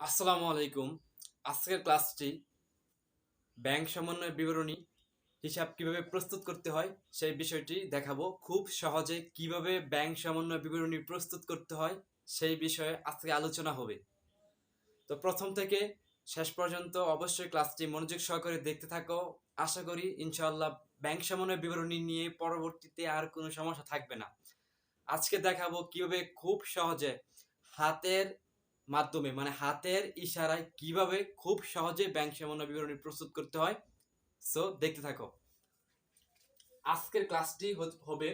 আসসালামু আলাইকুম। আজকের ক্লাসটি ব্যাংক সমন্বয় বিবরণী হিসাব কিভাবে প্রস্তুত করতে হয় সেই বিষয়টি দেখাবো। খুব সহজে কিভাবে ব্যাংক সমন্বয় বিবরণী প্রস্তুত করতে হয় সেই বিষয়ে আজকে আলোচনা হবে। তো প্রথম থেকে শেষ পর্যন্ত অবশ্যই ক্লাসটি মনোযোগ সহকারে দেখতে থাকো। আশা করি ইনশাআল্লাহ ব্যাংক সমন্বয় বিবরণী নিয়ে পরবর্তীতে আর কোনো সমস্যা থাকবে না। আজকে দেখাবো কিভাবে খুব সহজে হাতের মাধ্যমে মানে হাতের ইশারায় কিভাবে খুব সহজে ব্যাংক সমন্বয় বিবরণী প্রস্তুত করতে হয়। সো দেখতে থাকো। আজকের ক্লাসটি হবে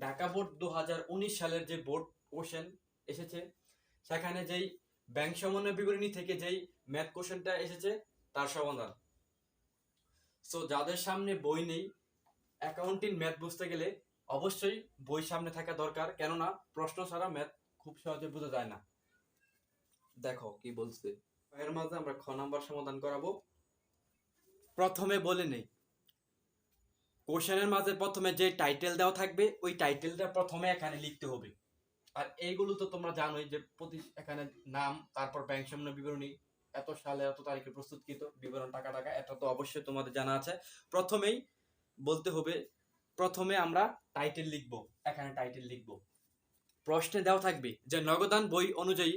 ঢাকা বোর্ড 2019 সালের যে বোর্ড কোশ্চেন এসেছে সেখানে যেই ব্যাংক সমন্বয় বিবরণী থেকে যেই ম্যাথ কোশ্চেনটা এসেছে তার সমাধান। সো যাদের সামনে বই নেই, অ্যাকাউন্টিং ম্যাথ বুঝতে গেলে অবশ্যই বই সামনে থাকা দরকার, কেননা প্রশ্ন ছাড়া ম্যাথ খুব সহজে বোঝা যায় না। দেখো কি বলছে, এর মাঝে আমরা খ নাম্বার সমাধান করাবো। প্রথমে বলে নেই, কোশ্চেনের মাঝে প্রথমে যে টাইটেল দেওয়া থাকবে ওই টাইটেলটা প্রথমে এখানে লিখতে হবে। আর এইগুলো তো তোমরা জানোই যে প্রতি এখানে নাম, তারপর ব্যাংক সমন্বয় বিবরণী, এত সালে এত তারিখে প্রস্তুতকৃত বিবরণ, টাকা টাকা, এটা তো অবশ্যই তোমাদের জানা আছে। প্রথমেই বলতে হবে, প্রথমে আমরা টাইটেল লিখব। এখানে টাইটেল লিখব, প্রশ্নে দেওয়া থাকবে যে নগদান বই অনুযায়ী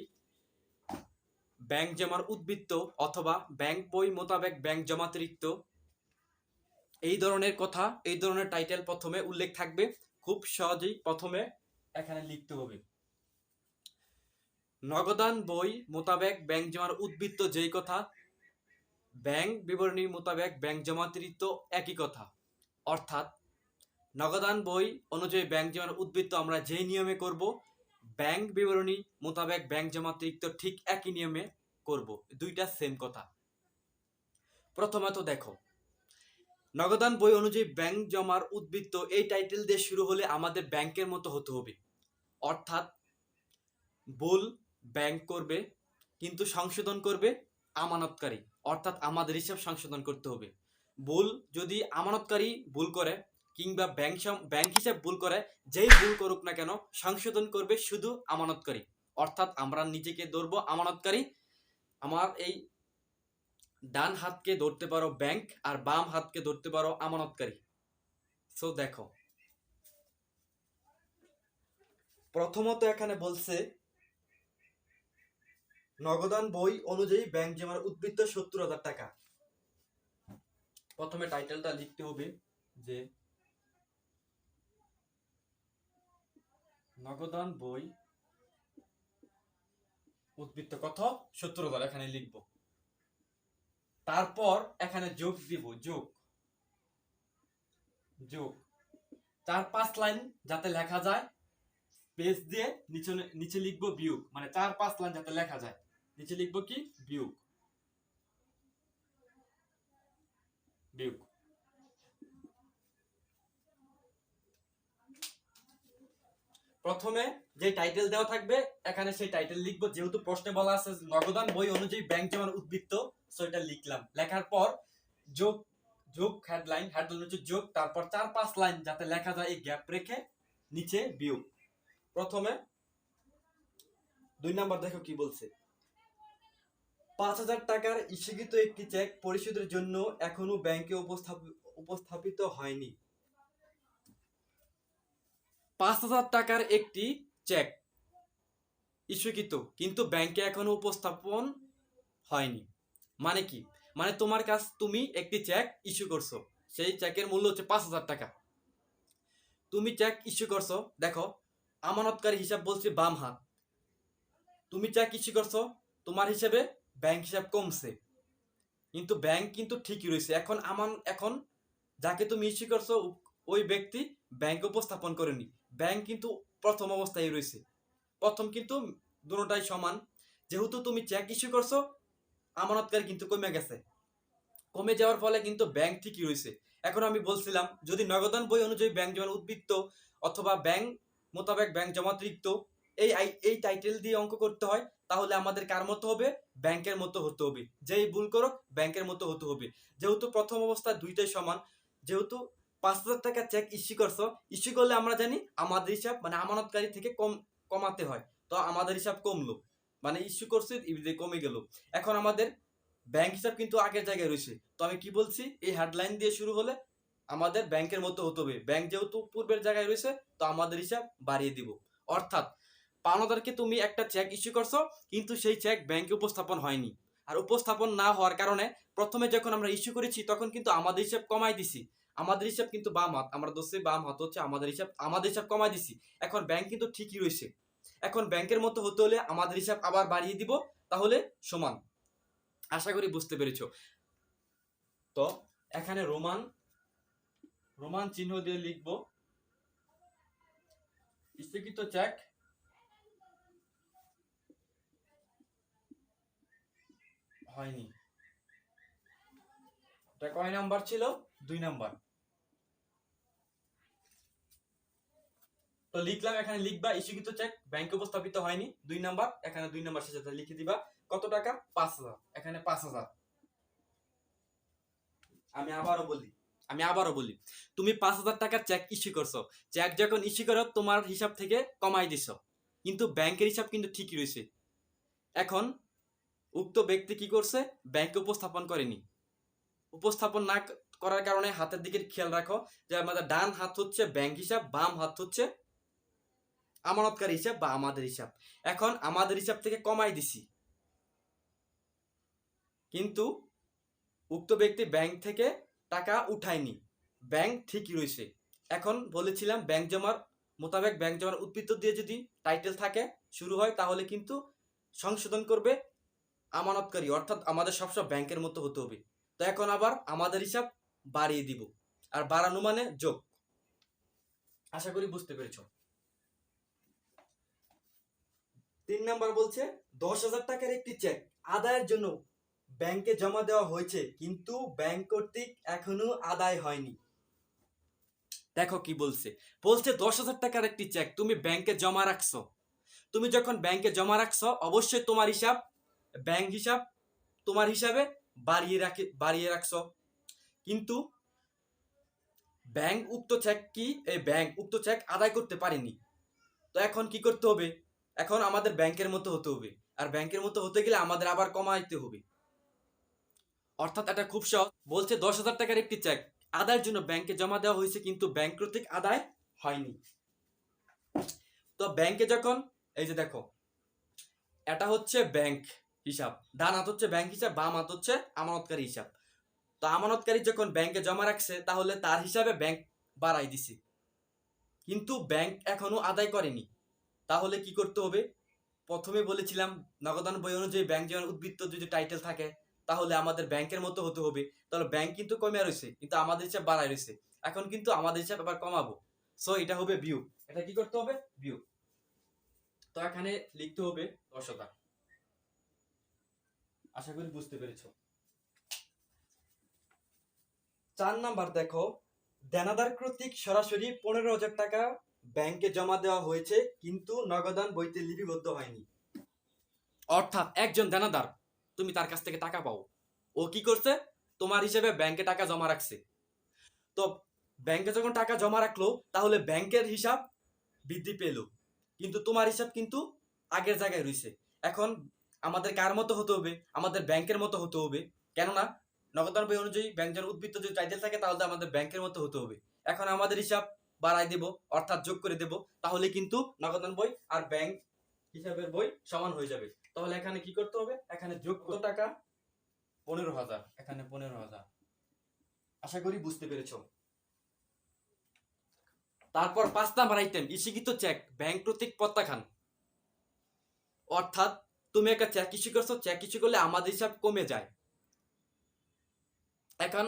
ব্যাংক জমার উদ্বৃত্ত অথবা ব্যাংক বই মোতাবেক ব্যাংক জমাতিরিক্ত, এই ধরনের কথা, এই ধরনের টাইটেল প্রথমে উল্লেখ থাকবে। খুব সহজেই প্রথমে এখানে লিখতে হবে নগদান বই মোতাবেক ব্যাংক জমার উদ্বৃত্ত, যেই কথা ব্যাংক বিবরণী মোতাবেক ব্যাংক জমাতিরিক্ত একই কথা। অর্থাৎ নগদান বই অনুযায়ী ব্যাংক জমার উদ্বৃত্ত আমরা যেই নিয়মে করব, ব্যাংক বিবরণী মোতাবেক ব্যাংক জমাতিরিক্ত ঠিক একই নিয়মে করব, দুইটা সেম কথা। প্রথমত দেখো, নগদান বই অনুযায়ী ব্যাংক জমার উদ্বৃত্ত, এই টাইটেল দিয়ে শুরু হলে আমাদের ব্যাংকের মতো হতে হবে। অর্থাৎ ভুল ব্যাংক করবে কিন্তু সংশোধন করবে আমানতকারী, অর্থাৎ আমাদের হিসাব সংশোধন করতে হবে। ভুল যদি আমানতকারী ভুল করে কিংবা ব্যাংক হিসাব ভুল করে, যেই ভুল করুক না কেন সংশোধন করবে শুধু আমানতকারী। অর্থাৎ আমরা নিজেকে ধরবো আমানতকারী। আমার এই ডান হাতকে ধরতে পারো ব্যাংক আর বাম হাতকে ধরতে পারো আমানতকারী। সো দেখো, প্রথমত এখানে বলছে নগদান বই অনুযায়ী ব্যাংক জমার উদ্বৃত্ত 70,000 টাকা। প্রথমে টাইটেলটা লিখতে হবে যে নগদান বই উদ্বৃত্ত কত, 70,000, এখানে লিখব। তারপর এখানে যোগ দিব, যোগ যোগ 4-5 লাইন যাতে লেখা যায়, পেজ দিয়ে নিচে নিচে লিখবো বিয়োগ, মানে 4-5 লাইন যাতে লেখা যায়, নিচে লিখবো কি বিয়োগ, বিয়োগ। প্রথমে যে টাইটেল দেওয়া থাকবে এখানে সেই টাইটেল লিখবো, যেহেতু প্রশ্নে বলা আছে নগদান বই অনুযায়ী ব্যাংক জমার উদ্বৃত্ত, সো এটা লিখলাম। লেখার পর যোগ, যোগ হেডলাইন, হেডলাইন হচ্ছে যোগ, তারপর 4-5 লাইন যাতে লেখা যায় এই গ্যাপ রেখে নিচে বিয়োগ। প্রথমে 2 নাম্বার দেখো কি বলছে, 5,000 টাকার ইস্যুকৃত একটি চেক পরিশোধের জন্য এখনো ব্যাংকে উপস্থাপিত হয়নি। 5,000 টাকার একটি চেক ইস্যুকৃত কিন্তু ব্যাংকে এখনো উপস্থাপন হয়নি। মানে কি, মানে তোমার কাছ, তুমি একটি চেক ইস্যু করছো, সেই চেকের মূল্য হচ্ছে 5,000 টাকা। তুমি চেক ইস্যু করছো, দেখো আমানতকারী হিসাব বলছে বাম হাত, তুমি চেক ইস্যু করছো, তোমার হিসেবে ব্যাংক হিসাব কমছে কিন্তু ব্যাংক কিন্তু ঠিকই রয়েছে। এখন যাকে তুমি ইস্যু করছো ওই ব্যক্তি ব্যাংক উপস্থাপন করেনি, ব্যাংক কিন্তু প্রথম অবস্থায় রয়েছে। প্রথম কিন্তু দুটোটাই সমান, যেহেতু তুমি চেক ইস্যু করছো, আমানতকারী কিন্তু কমে গেছে, কমে যাওয়ার ফলে কিন্তু ব্যাংক ঠিকই রয়েছে। এখন আমি বলছিলাম যদি নগদান বই অনুযায়ী ব্যাংক জমার উদ্বৃত্ত অথবা ব্যাংক মোতাবেক ব্যাংক জমাতিরিক্ত, এই এই টাইটেল দিয়ে অঙ্ক করতে হয়, তাহলে আমাদের কার মতো হবে, ব্যাংকের মতো হতে হবে। যেই ভুল করো ব্যাংকের মতো হতে হবে। যেহেতু প্রথম অবস্থা দুইটাই সমান, যেহেতু 5,000 টাকা চেক ইস্যু করছো, ইস্যু করলে আমরা জানি আমাদের হিসাব মানে আমানতকারী থেকে কমাতে হয়, তো আমাদের হিসাব কমলো। মানে ইস্যু করছে কমে গেল। এখন আমাদের ব্যাংক হিসাব কিন্তু আগের জায়গায় রয়েছে। তো আমি কি বলছি, এই হেডলাইন দিয়ে শুরু হলে আমাদের ব্যাংকের মতো হতে হবে। ব্যাংক যেহেতু পূর্বের জায়গায় রয়েছে, তো আমাদের হিসাব বাড়িয়ে দিব। অর্থাৎ পাওনাদারকে তুমি একটা চেক ইস্যু করছো, কিন্তু সেই চেক ব্যাংকে উপস্থাপন হয়নি। আর উপস্থাপন না হওয়ার কারণে প্রথমে যখন আমরা ইস্যু করেছি তখন কিন্তু আমাদের হিসাব কমাই দিছি। আমাদের হিসাব কিন্তু বাম হাত, আমরা দোষে বাম হাত হচ্ছে আমাদের হিসাব কমাই দিছি। এখন ব্যাংক কিন্তু ঠিকই রয়েছে। এখন ব্যাংকের মতো হতে হলে আমাদের হিসাব আবার বাড়িয়ে দিব, তাহলে সমান। আশা করি বুঝতে পেরেছো। তো এখানে রোমান রোমান চিহ্ন দিয়ে লিখবো স্থগিত চেক হয়নি। এটা কয় নাম্বার ছিল? 2 নাম্বার। তো লিখলাম, এখানে লিখবা স্থগিত চেক ব্যাংকে উপস্থাপিত হয়নি 2 নাম্বার। এখানে 2 নাম্বার শেষে লিখে দিবা কত টাকা, 5000। এখানে 5000। আমি আবারও বলি তুমি 5000 টাকার চেক ইস্যু করছো। চেক যখন ইস্যু করো তোমার হিসাব থেকে কমাই দিছো, কিন্তু ব্যাংকের হিসাব কিন্তু ঠিকই রয়েছে। এখন উক্ত ব্যক্তি কি করছে, ব্যাংকে উপস্থাপন করেনি। উপস্থাপন না করার কারণে হাতের দিকে খেয়াল রাখো যে আমাদের ডান হাত হচ্ছে ব্যাংক হিসাব, বাম হাত হচ্ছে আমানতকারী হিসাব বা আমাদের হিসাব। এখন আমাদের হিসাব থেকে কমাই দিছি, কিন্তু উক্ত ব্যক্তি ব্যাংক থেকে টাকা উঠায়নি, ব্যাংক ঠিকই রয়েছে। এখন বলেছিলাম ব্যাংক জমার মোতাবেক ব্যাংক জমার উদ্বৃত্ত দিয়ে যদি টাইটেল থাকে শুরু হয়, তাহলে কিন্তু সংশোধন করবে আমানতকারী, অর্থাৎ আমাদের সবসময় ব্যাংকের মতো হতে হবে। তো এখন আবার আমাদের হিসাব বাড়িয়ে দিব, আর বাড়ানো মানে যোগ। আশা করি বুঝতে পেরেছ। 3 নাম্বার বলছে 10,000 টাকার একটি চেক আদায়ের জন্য ব্যাংকে জমা দেওয়া হয়েছে, কিন্তু ব্যাংক কর্তৃক এখনো আদায় হয়নি। দেখো কি বলছে, বলছে 10,000 টাকার একটি চেক তুমি ব্যাংকে জমা রাখছো। তুমি যখন ব্যাংকে জমা রাখছো, অবশ্যই তোমার হিসাব, ব্যাংক হিসাব তোমার হিসাবে বাড়িয়ে রাখছো, কিন্তু ব্যাংক উক্ত চেক আদায় করতে পারেনি। তো এখন কি করতে হবে, এখন আমাদের ব্যাংকের মতো হতে হবে, আর ব্যাংকের মতো হতে গেলে আমাদের আবার কমাইতে হবে। অর্থাৎ এটা খুব সহজ। বলছে 10,000 টাকার একটি চেক আদায়ের জন্য ব্যাংকে জমা দেওয়া হয়েছে, কিন্তু ব্যাংক কর্তৃক আদায় হয়নি। তো ব্যাংকে যখন, এই যে দেখো, এটা হচ্ছে ব্যাংক হিসাব, ডান হাত হচ্ছে ব্যাংক হিসাব, বাম হাত হচ্ছে আমানতকারী হিসাব। তো আমানতকারী যখন ব্যাংকে জমা রাখছে, তাহলে তার হিসাবে ব্যাংক বাড়াই দিছে, কিন্তু ব্যাংক এখনো আদায় করেনি। তাহলে কি করতে হবে, প্রথমে বলেছিলাম নগদান বই অনুযায়ী ব্যাংক জমার উদ্বৃত্ত যদি টাইটেল থাকে, তাহলে আমাদের ব্যাংকের মতো হতে হবে। তাহলে ব্যাংক কিন্তু কমে রয়েছে, কিন্তু আমাদের হিসাব বাড়ায় রয়েছে। এখন কিন্তু আমাদের হিসাব আবার কমাবো, সো এটা হবে বিয়োগ। এটা কি করতে হবে, বিয়োগ। তো এখানে লিখতে হবে 10,000। আশা করি বুঝতে পেরেছো। 4 নাম্বার দেখো, দেনাদার কর্তৃক সরাসরি 15,000 টাকা ব্যাংকে জমা দেওয়া হয়েছে, কিন্তু নগদান বইতে লিপিবদ্ধ হয়নি। অর্থাৎ একজন দেনাদার, তুমি তার কাছ থেকে টাকা পাও, ও কি করছে, তোমার হিসেবে ব্যাংকে টাকা জমা রাখছে। তো ব্যাংকে যখন টাকা জমা রাখলো, তাহলে ব্যাংকের হিসাব বৃদ্ধি পেল, কিন্তু তোমার হিসাব কিন্তু আগের জায়গায় রয়েছে। এখন আমাদের কার মতো হতে হবে, আমাদের ব্যাংকের মতো হতে হবে। কেননা নগদান বই অনুযায়ী ব্যাংক যেন উদ্বৃত্ত যদি টাইটেল থাকে, তাহলে আমাদের ব্যাংকের মতো হতে হবে। এখন আমাদের হিসাব বাড়াই দেব, অর্থাৎ যোগ করে দেব, তাহলে কিন্তু নগদান বই আর ব্যাংক হিসাবের বই সমান হয়ে যাবে। তাহলে এখানে কি করতে হবে, এখানে যোগ কত টাকা, 15,000, এখানে 15,000। আশা করি বুঝতে পেরেছো। তারপর 5 নাম্বার আইটেম, ইস্যুকৃত চেক ব্যাংক কর্তৃক প্রত্যাখ্যান। অর্থাৎ তুমি একটা চেক ইস্যু করছো, চেক ইস্যু করলে আমাদের হিসাব কমে যায়। এখন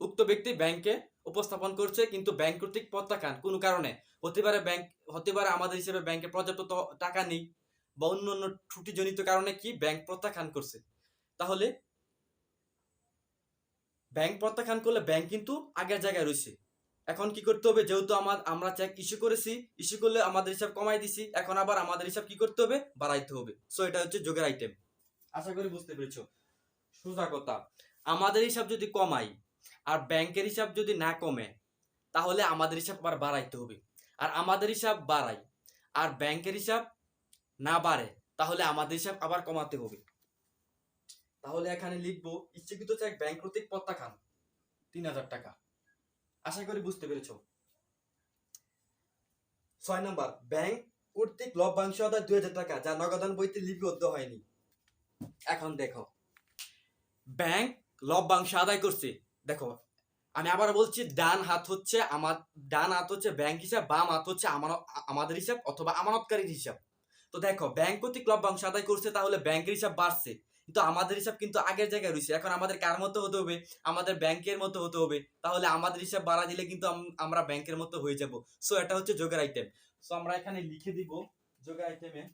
উক্ত ব্যক্তি ব্যাংকে উপস্থাপন করছে, কিন্তু ব্যাংক কর্তৃক প্রত্যাখ্যান কোনো কারণে, হতে পারে আমাদের হিসেবে ব্যাংকে পর্যাপ্ত টাকা নেই, বা অন্য অন্য ত্রুটিজনিত কারণে কি ব্যাংক প্রত্যাখ্যান করছে। তাহলে ব্যাংক প্রত্যাখ্যান করলে ব্যাংক কিন্তু আগের জায়গায় রয়েছে। এখন কি করতে হবে, যেহেতু আমরা চেক ইস্যু করেছি, ইস্যু করলে আমাদের হিসাব কমাই দিছি, এখন আবার আমাদের হিসাব কি করতে হবে, বাড়াইতে হবে। সো এটা হচ্ছে যোগের আইটেম। আশা করি বুঝতে পেরেছো। সোজা কথা, আমাদের হিসাব যদি কমাই আর ব্যাংকের হিসাব যদি না কমে, তাহলে আমাদের হিসাব আবার বাড়াইতে হবে। আর আমাদের হিসাব বাড়াই আর ব্যাংকের হিসাব না বাড়ে, তাহলে আমাদের হিসাব আবার কমাতে হবে। তাহলে এখানে লিখবো ইচ্ছাকৃত চেক ব্যাংক কর্তৃক প্রত্যাখ্যান 3000 টাকা। আশা করি বুঝতে পেরেছো। 6 নাম্বার, ব্যাংক কর্তৃক লভ্যাংশ আদায় 2000 টাকা যা নগদান বইতে লিপিবদ্ধ হয়নি। এখন দেখো, ব্যাংক লভ্যাংশ আদায় করছে। দেখো আমি আবার বলছি, ডান হাত হচ্ছে ব্যাংক হিসাব, বাম হাত হচ্ছে আমাদের হিসাব অথবা আমানতকারীর হিসাব। তো দেখো ব্যাংক কর্তৃক লভ্যাংশ আদায় করছে, তাহলে ব্যাংকের হিসাব বাড়ছে, কিন্তু আমাদের হিসাব কিন্তু আগের জায়গায় রয়েছে। এখন আমাদের কার মতো হতে হবে? আমাদের ব্যাংকের মতো হতে হবে। তাহলে আমাদের হিসাব বাড়া দিলে কিন্তু আমরা ব্যাংকের মতো হয়ে যাব। সো এটা হচ্ছে যোগের আইটেম। সো আমরা এখানে লিখে দিব যোগের আইটেমে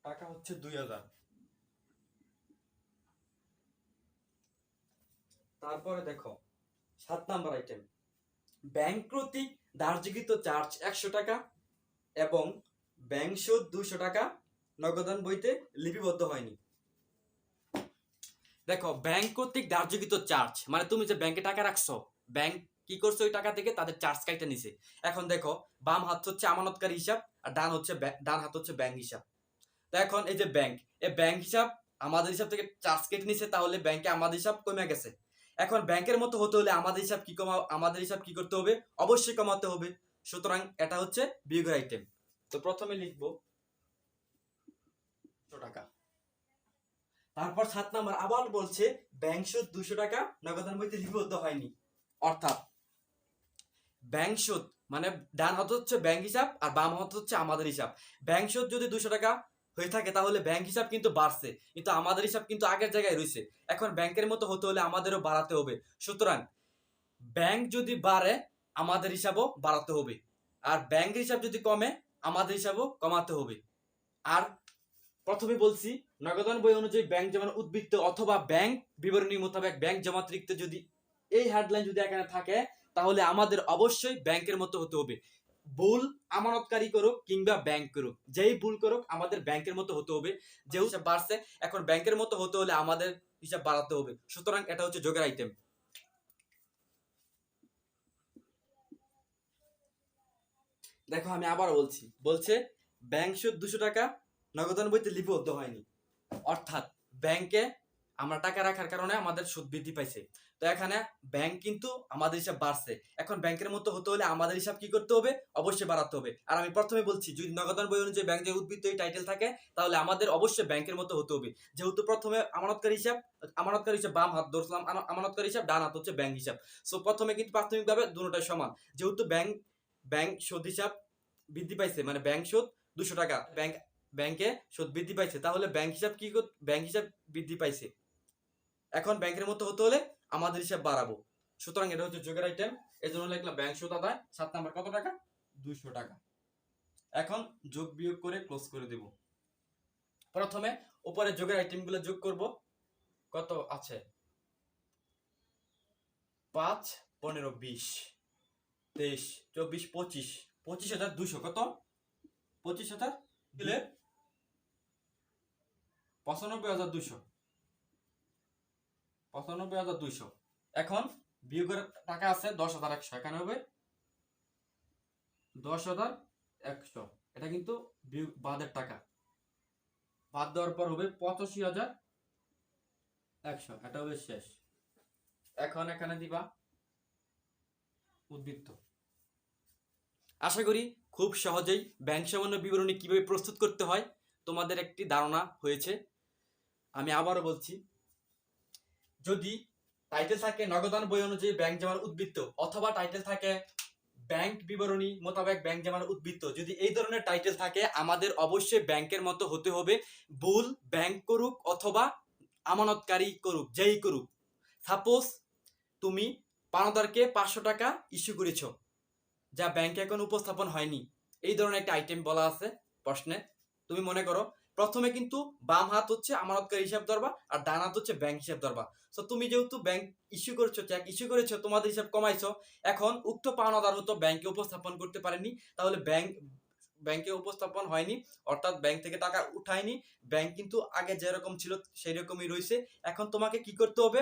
টাকা হচ্ছে 2000। তারপরে দেখো 7 নাম্বার আইটেম, ব্যাংক কর্তৃক ধার্যকৃত চার্জ 100 টাকা এবং ব্যাংক সুদ 200 টাকা নগদান বইতে লিপিবদ্ধ হয়নি। দেখো ব্যাংক কর্তৃক ধার্যকৃত চার্জ মানে তুমি যে ব্যাংকে টাকা রাখছো, ব্যাংক কি করছে ওই টাকা থেকে তাদের চার্জ কাইটা নিছে। এখন দেখো বাম হাত হচ্ছে আমানতকারী হিসাব আর ডান হাত হচ্ছে ব্যাংক হিসাব। তো এখন এই যে ব্যাংক, এই ব্যাংক হিসাব আমাদের হিসাব থেকে চার্জ কেটে নিছে, তাহলে ব্যাংকে আমাদের হিসাব কমে গেছে। এখন ব্যাংকের মতো হতে হলে আমাদের হিসাব কি করতে হবে? অবশ্যই কমাতে হবে। সুতরাং এটা হচ্ছে বিয়োগের আইটেম। তো প্রথমে লিখবো 200 টাকা। তারপর 7 নাম্বার আবার বলছে ব্যাংক সুদ 200 টাকা নগদান বইতে লিপিবদ্ধ হয়নি। অর্থাৎ ব্যাংক সুদ মানে ডান হাত হচ্ছে ব্যাংক হিসাব আর বাম হাত হচ্ছে আমাদের হিসাব। ব্যাংক সুদ যদি 200 টাকা হয়ে থাকে তাহলে ব্যাংক হিসাব কিন্তু বাড়ছে, কিন্তু আমাদের হিসাব কিন্তু আগের জায়গায় রয়েছে। এখন ব্যাংকের মতো হতে হলে আমাদেরও বাড়াতে হবে। সুতরাং ব্যাংক যদি বাড়ে আমাদের হিসাবও বাড়াতে হবে, আর ব্যাংক হিসাব যদি কমে আমাদের হিসাবও কমাতে হবে। আর প্রথমে বলছি নগদান বই অনুযায়ী ব্যাংক জমা উদ্বৃত্ত অথবা ব্যাংক বিবরণী মোতাবেক ব্যাংক জমাতিরিক্ত যদি এই হেডলাইন যদি এখানে থাকে তাহলে আমাদের অবশ্যই ব্যাংকের মতো হতে হবে। ভুল আমানতকারী করুক কিংবা ব্যাংক করুক, যেই ভুল করুক আমাদের ব্যাংকের মতো হতে হবে। যে হিসাব বাড়ছে এখন ব্যাংকের মতো হতে হলে আমাদের হিসাব বাড়াতে হবে। সুতরাং এটা হচ্ছে যোগের আইটেম। দেখো আমি আবার বলছে ব্যাংক সুদ 200 টাকা নগদান বইতে লিপিবদ্ধ হয়নি। অর্থাৎ ব্যাংকে আমরা টাকা রাখার কারণে আমাদের সুদ বৃদ্ধি পাইছে। তো এখানে ব্যাংক কিন্তু আমাদের হিসাব বাড়ছে। এখন ব্যাংকের মতো হতে হলে আমাদের হিসাব কি করতে হবে? অবশ্যই বাড়াতে হবে। আর আমি প্রথমে বলছি যদি নগদান বই অনুযায়ী ব্যাংকের উদ্বৃত্ত এই টাইটেল থাকে তাহলে আমাদের অবশ্যই ব্যাংকের মতো হতে হবে। যেহেতু প্রথমে আমানতকারী হিসাব বাম হাত ধরলাম, আমানতকারী হিসাব ডান হাত হচ্ছে ব্যাংক হিসাব। সো প্রথমে কিন্তু প্রাথমিকভাবে দুটোটাই সমান। যেহেতু ব্যাংক সুদ হিসাব বৃদ্ধি পাইছে মানে ব্যাংক সুদ 200 টাকা, ব্যাংকে সুদ বৃদ্ধি পাইছে, তাহলে ব্যাংক হিসাব বৃদ্ধি পাইছে। এখন ব্যাংকের মতো হতে হলে আমাদের হিসাব বাড়াবো। সুতরাং এটা হচ্ছে যোগের আইটেম। এই জন্য লিখলাম ব্যাংক সুদ আদায় 7 নাম্বার কত টাকা? 200 টাকা। এখন যোগ বিয়োগ করে ক্লোজ করে দেব। প্রথমে উপরে যোগের আইটেম গুলো যোগ করব। কত আছে? 5 15 20 23 24 25 25,200 কত? 25,000 দিলে 95,200 95,200। এখন বিয়োগের টাকা আছে 10,100, এখানে হবে 10,100। এটা কিন্তু বিয়োগ বাদের টাকা, বাদ দেওয়ার পর হবে 85,100। এটা হবে শেষ। এখন এখানে দিবা উদ্বৃত্ত। আশা করি খুব সহজেই ব্যাংক সামান্য বিবরণী কিভাবে প্রস্তুত করতে হয় তোমাদের একটি ধারণা হয়েছে। আমি আবারও বলছি, যদি টাইটেল থাকে নগদান বই অনুযায়ী ব্যাংক জমার উদ্বৃত্ত অথবা টাইটেল থাকে ব্যাংক বিবরণী মোতাবেক ব্যাংক জমার উদ্বৃত্ত, যদি এই ধরনের টাইটেল থাকে আমাদের অবশ্যই ব্যাংকের মতো হতে হবে। ভুল ব্যাংক করুক অথবা আমানতকারী করুক, যেই করুক। সাপোজ তুমি পাওনাদারকে 500 টাকা ইস্যু করেছ যা ব্যাংকে এখন উপস্থাপন হয়নি, এই ধরনের একটা আইটেম বলা আছে প্রশ্নে। তুমি মনে করো প্রথমে কিন্তু বাম হাত হচ্ছে আমানতকারী হিসাব ধরবা আর ডান হাত হচ্ছে ব্যাংক হিসাব ধরবা। সো তুমি যেহেতু ব্যাংক ইস্যু করেছো, চেক ইস্যু করেছো, তোমাদের হিসাব কমাইছো, এখন উক্ত পাওনাদার হতো ব্যাংকে উপস্থাপন করতে পারেনি, তাহলে ব্যাংকে উপস্থাপন হয়নি, অর্থাৎ ব্যাংক থেকে টাকা উঠায়নি, ব্যাংক কিন্তু আগে যেরকম ছিল সেই রকমই রয়েছে। এখন তোমাকে কি করতে হবে?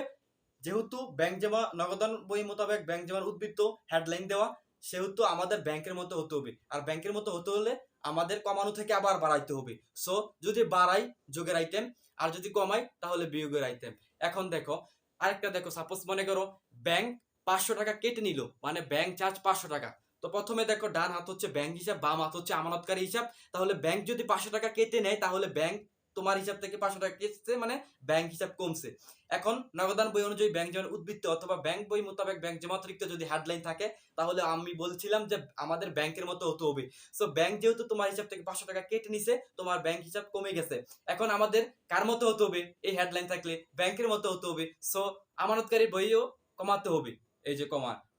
যেহেতু ব্যাংক জমা নগদান বই মোতাবেক ব্যাংক জমার উদ্বৃত্ত হেডলাইন দেওয়া, সেহেতু আমাদের ব্যাংকের মতো হতে হবে। আর ব্যাংকের মতো হতে হলে আমাদের কমানো থেকে আবার বাড়াইতে হবে। সো যদি বাড়াই যোগের আইটেম, আর যদি কমাই তাহলে বিয়োগের আইটেম। এখন দেখো আরেকটা দেখো, সাপোজ মনে করো ব্যাংক 500 টাকা কেটে নিল, মানে ব্যাংক চার্জ 500 টাকা। তো প্রথমে দেখো ডান হাত হচ্ছে ব্যাংক হিসাব, বাম হাত হচ্ছে আমানতকারী হিসাব। তাহলে ব্যাংক যদি 500 টাকা কেটে নেয় তাহলে ব্যাংক তোমার হিসাব থেকে 500 টাকা কেটেছে, মানে ব্যাংক হিসাব কমছে। এখন নগদান বই অনুযায়ী ব্যাংক যেমন উদ্বৃত্ত অথবা ব্যাংক বই মোতাবেক ব্যাংক জমা অতিরিক্ত যদি হেডলাইন থাকে, তাহলে আমি বলছিলাম যে আমাদের ব্যাংকের মতো হতে হবে। সো ব্যাংক যেহেতু তোমার হিসাব থেকে 500 টাকা কেটে নিছে, তোমার ব্যাংক হিসাব কমে গেছে। এখন আমাদের কার মতো হতে হবে? এই হেডলাইন থাকলে ব্যাংকের মতো হতে হবে। সো আমানতকারী বইও কমাতে হবে। এই যে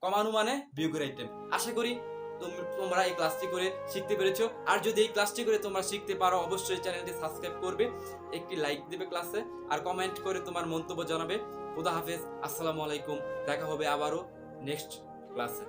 কমানো মানে বিয়োগের আইটেম। আশা করি তোমরা এই ক্লাসটি করে শিখতে পেরেছো। আর যদি এই ক্লাসটি করে তোমরা শিখতে পারো, অবশ্যই চ্যানেলটি সাবস্ক্রাইব করবে, একটি লাইক দিবে ক্লাসে, আর কমেন্ট করে তোমার মন্তব্য জানাবে। খুদা হাফেজ, আসসালামু আলাইকুম। দেখা হবে আবারও নেক্সট ক্লাসে।